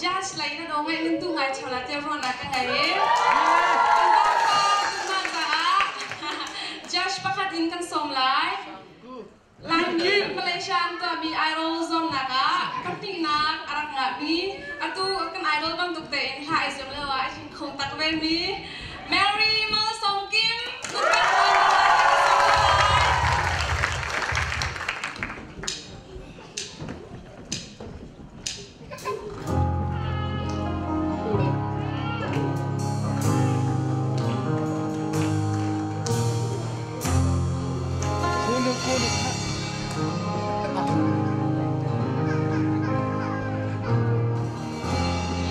Judge lại nó đâu ngay nên tu ngày cho là tiêu ron là cái ngày Judge pakat in kan som lai Lanjut Malaysia tu mi idol zom naga Kapti nak arak ngak mi Atu kan idol bang tuk te in hai zom lewa Isin không tak ven mi Mary Mơ Song Kim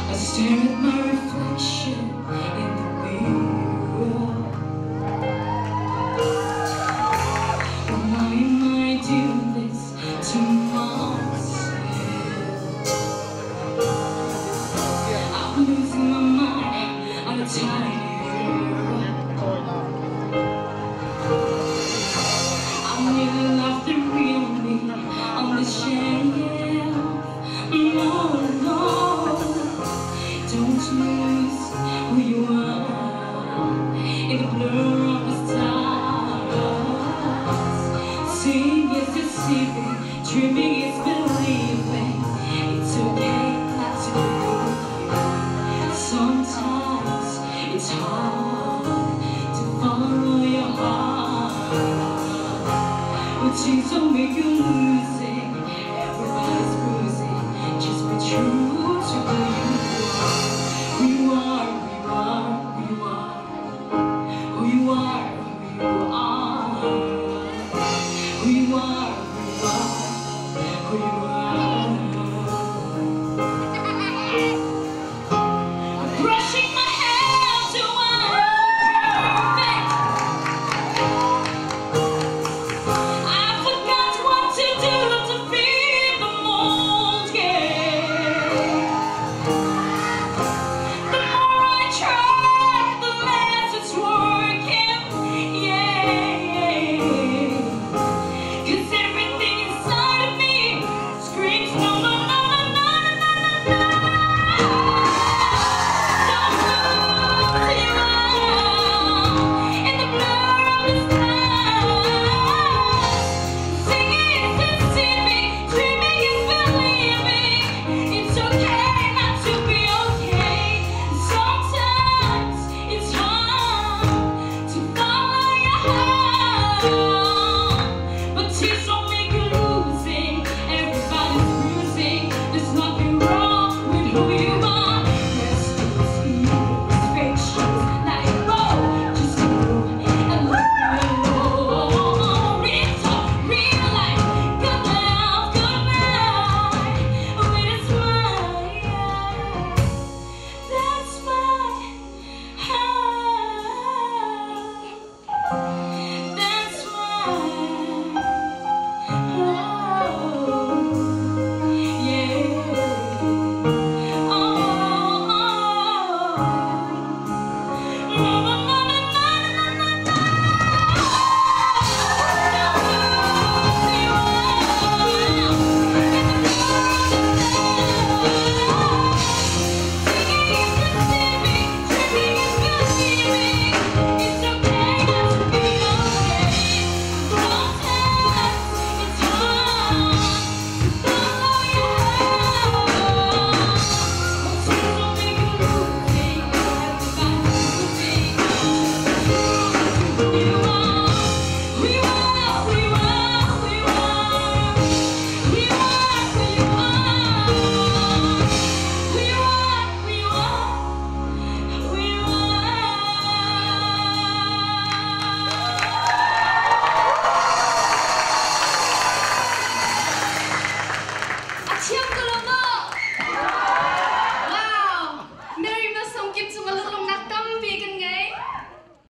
I stare at my reflection in the mirror. Why am I doing this to myself? I'm losing my mind on a tiny I nearly lost the real me on the shelf. No, don't lose who you are in the blur of the stars. Seeing is deceiving, dreaming is believing. It's okay not to believe. Sometimes it's hard to follow your heart. But things don't make you losing. Everybody's bruising. Just be true to who you are.